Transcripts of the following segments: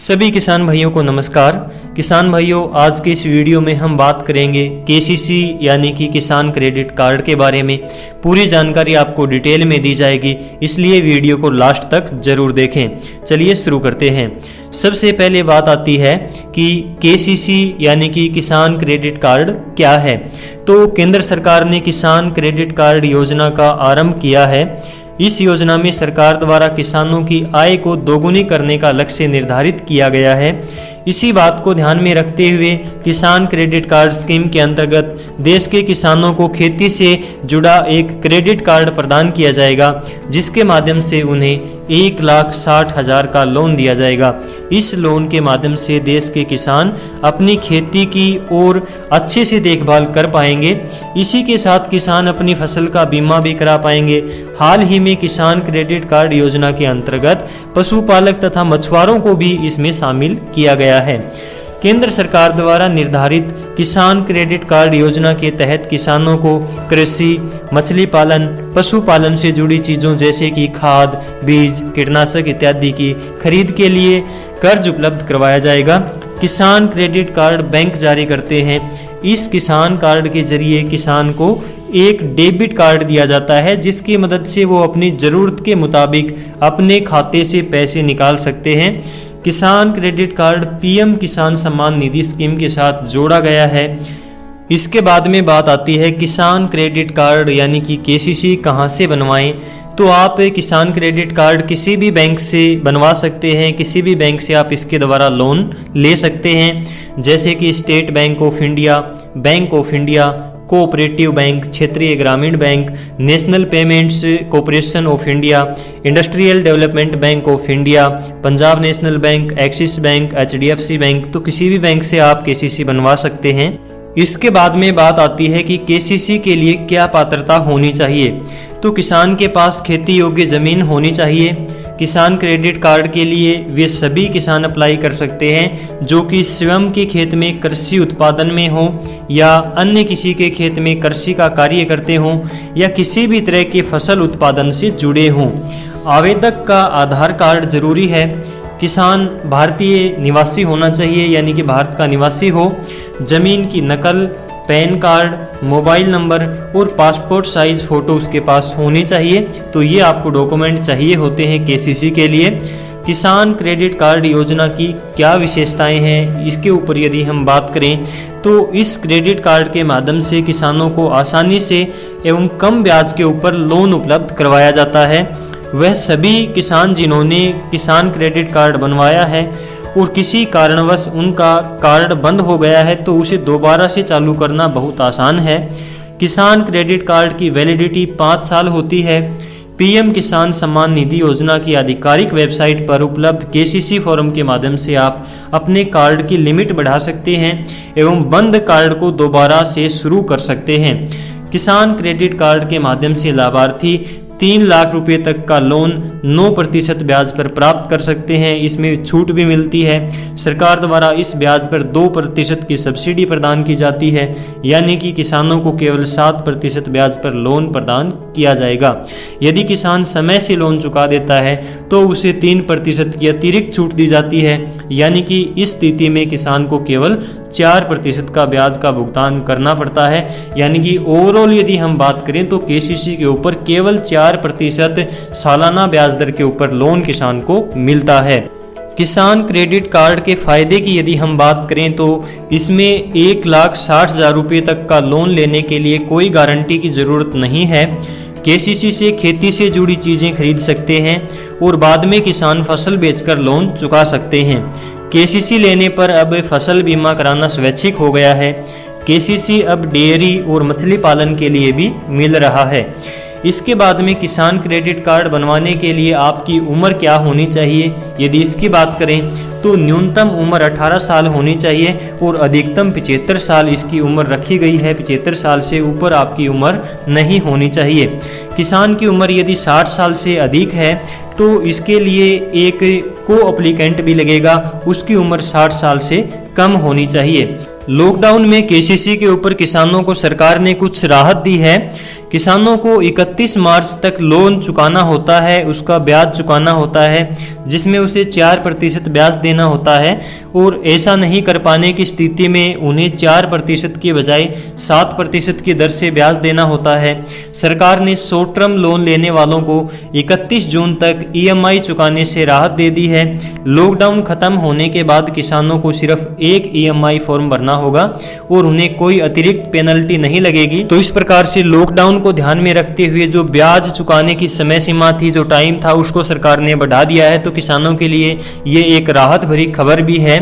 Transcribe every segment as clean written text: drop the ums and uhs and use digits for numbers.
सभी किसान भाइयों को नमस्कार। किसान भाइयों, आज के इस वीडियो में हम बात करेंगे केसीसी यानी कि किसान क्रेडिट कार्ड के बारे में। पूरी जानकारी आपको डिटेल में दी जाएगी, इसलिए वीडियो को लास्ट तक जरूर देखें। चलिए शुरू करते हैं। सबसे पहले बात आती है कि केसीसी यानी कि किसान क्रेडिट कार्ड क्या है। तो केंद्र सरकार ने किसान क्रेडिट कार्ड योजना का आरंभ किया है। इस योजना में सरकार द्वारा किसानों की आय को दोगुनी करने का लक्ष्य निर्धारित किया गया है। इसी बात को ध्यान में रखते हुए किसान क्रेडिट कार्ड स्कीम के अंतर्गत देश के किसानों को खेती से जुड़ा एक क्रेडिट कार्ड प्रदान किया जाएगा, जिसके माध्यम से उन्हें 1,60,000 का लोन दिया जाएगा। इस लोन के माध्यम से देश के किसान अपनी खेती की ओर अच्छे से देखभाल कर पाएंगे। इसी के साथ किसान अपनी फसल का बीमा भी करा पाएंगे। हाल ही में किसान क्रेडिट कार्ड योजना के अंतर्गत पशुपालक तथा मछुआरों को भी इसमें शामिल किया गया है। केंद्र सरकार द्वारा निर्धारित किसान क्रेडिट कार्ड योजना के तहत किसानों को कृषि, मछली पालन, पशुपालन से जुड़ी चीज़ों जैसे कि खाद, बीज, कीटनाशक इत्यादि की खरीद के लिए कर्ज उपलब्ध करवाया जाएगा। किसान क्रेडिट कार्ड बैंक जारी करते हैं। इस किसान कार्ड के जरिए किसान को एक डेबिट कार्ड दिया जाता है, जिसकी मदद से वो अपनी ज़रूरत के मुताबिक अपने खाते से पैसे निकाल सकते हैं। किसान क्रेडिट कार्ड पीएम किसान सम्मान निधि स्कीम के साथ जोड़ा गया है। इसके बाद में बात आती है किसान क्रेडिट कार्ड यानी कि केसीसी कहाँ से बनवाएं। तो आप किसान क्रेडिट कार्ड किसी भी बैंक से बनवा सकते हैं। किसी भी बैंक से आप इसके द्वारा लोन ले सकते हैं, जैसे कि state bank of India, bank of India, cooperative bank, क्षेत्रीय ग्रामीण bank, national payments corporation of India, industrial development bank of India, Punjab national bank, axis bank, HDFC bank. तो किसी भी बैंक से आप केसीसी बनवा सकते हैं। इसके बाद में बात आती है कि केसीसी के लिए क्या पात्रता होनी चाहिए। तो किसान के पास खेती योग्य जमीन होनी चाहिए। किसान क्रेडिट कार्ड के लिए वे सभी किसान अप्लाई कर सकते हैं जो कि स्वयं के खेत में कृषि उत्पादन में हो या अन्य किसी के खेत में कृषि का कार्य करते हों या किसी भी तरह के फसल उत्पादन से जुड़े हों। आवेदक का आधार कार्ड जरूरी है। किसान भारतीय निवासी होना चाहिए, यानी कि भारत का निवासी हो। जमीन की नकल, पैन कार्ड, मोबाइल नंबर और पासपोर्ट साइज फ़ोटो उसके पास होनी चाहिए। तो ये आपको डॉक्यूमेंट चाहिए होते हैं केसीसी के लिए। किसान क्रेडिट कार्ड योजना की क्या विशेषताएं हैं, इसके ऊपर यदि हम बात करें तो इस क्रेडिट कार्ड के माध्यम से किसानों को आसानी से एवं कम ब्याज के ऊपर लोन उपलब्ध करवाया जाता है। वह सभी किसान जिन्होंने किसान क्रेडिट कार्ड बनवाया है और किसी कारणवश उनका कार्ड बंद हो गया है तो उसे दोबारा से चालू करना बहुत आसान है। किसान क्रेडिट कार्ड की वैलिडिटी 5 साल होती है। पीएम किसान सम्मान निधि योजना की आधिकारिक वेबसाइट पर उपलब्ध केसीसी फॉर्म के माध्यम से आप अपने कार्ड की लिमिट बढ़ा सकते हैं एवं बंद कार्ड को दोबारा से शुरू कर सकते हैं। किसान क्रेडिट कार्ड के माध्यम से लाभार्थी 3 लाख रुपए तक का लोन 9% ब्याज पर प्राप्त कर सकते हैं। इसमें छूट भी मिलती है। सरकार द्वारा इस ब्याज पर 2% की सब्सिडी प्रदान की जाती है, यानी कि किसानों को केवल 7% ब्याज पर लोन प्रदान किया जाएगा। यदि किसान समय से लोन चुका देता है तो उसे 3% की अतिरिक्त छूट दी जाती है, यानी कि इस स्थिति में किसान को केवल 4% का ब्याज का भुगतान करना पड़ता है। यानी कि ओवरऑल यदि हम बात करें तो केसीसी के ऊपर केवल 4% सालाना ब्याज दर के ऊपर लोन किसान को मिलता है। किसान क्रेडिट कार्ड के फायदे की यदि हम बात करें तो इसमें 1,60,000 रुपये तक का लोन लेने के लिए कोई गारंटी की ज़रूरत नहीं है। केसीसी से खेती से जुड़ी चीज़ें खरीद सकते हैं और बाद में किसान फसल बेचकर लोन चुका सकते हैं। केसीसी लेने पर अब फसल बीमा कराना स्वैच्छिक हो गया है। केसीसी अब डेयरी और मछली पालन के लिए भी मिल रहा है। इसके बाद में किसान क्रेडिट कार्ड बनवाने के लिए आपकी उम्र क्या होनी चाहिए, यदि इसकी बात करें तो न्यूनतम उम्र 18 साल होनी चाहिए और अधिकतम 75 साल इसकी उम्र रखी गई है। 75 साल से ऊपर आपकी उम्र नहीं होनी चाहिए। किसान की उम्र यदि 60 साल से अधिक है तो इसके लिए एक को एप्लीकेंट भी लगेगा, उसकी उम्र 60 साल से कम होनी चाहिए। लॉकडाउन में केसीसी के ऊपर किसानों को सरकार ने कुछ राहत दी है। किसानों को 31 मार्च तक लोन चुकाना होता है, उसका ब्याज चुकाना होता है, जिसमें उसे 4% ब्याज देना होता है। और ऐसा नहीं कर पाने की स्थिति में उन्हें 4% की बजाय 7% की दर से ब्याज देना होता है। सरकार ने शॉर्ट टर्म लोन लेने वालों को 31 जून तक EMI चुकाने से राहत दे दी है। लॉकडाउन खत्म होने के बाद किसानों को सिर्फ एक EMI फॉर्म भरना होगा और उन्हें कोई अतिरिक्त पेनल्टी नहीं लगेगी। तो इस प्रकार से लॉकडाउन को ध्यान में रखते हुए जो ब्याज चुकाने की समय सीमा थी, जो टाइम था, उसको सरकार ने बढ़ा दिया है। तो किसानों के लिए ये एक राहत भरी खबर भी है।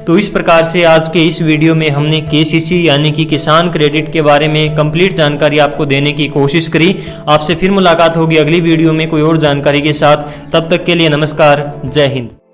तो इस प्रकार से आज के इस वीडियो में हमने KCC यानी कि किसान क्रेडिट के बारे में कंप्लीट जानकारी आपको देने की कोशिश करी। आपसे फिर मुलाकात होगी अगली वीडियो में कोई और जानकारी के साथ। तब तक के लिए नमस्कार, जय हिंद।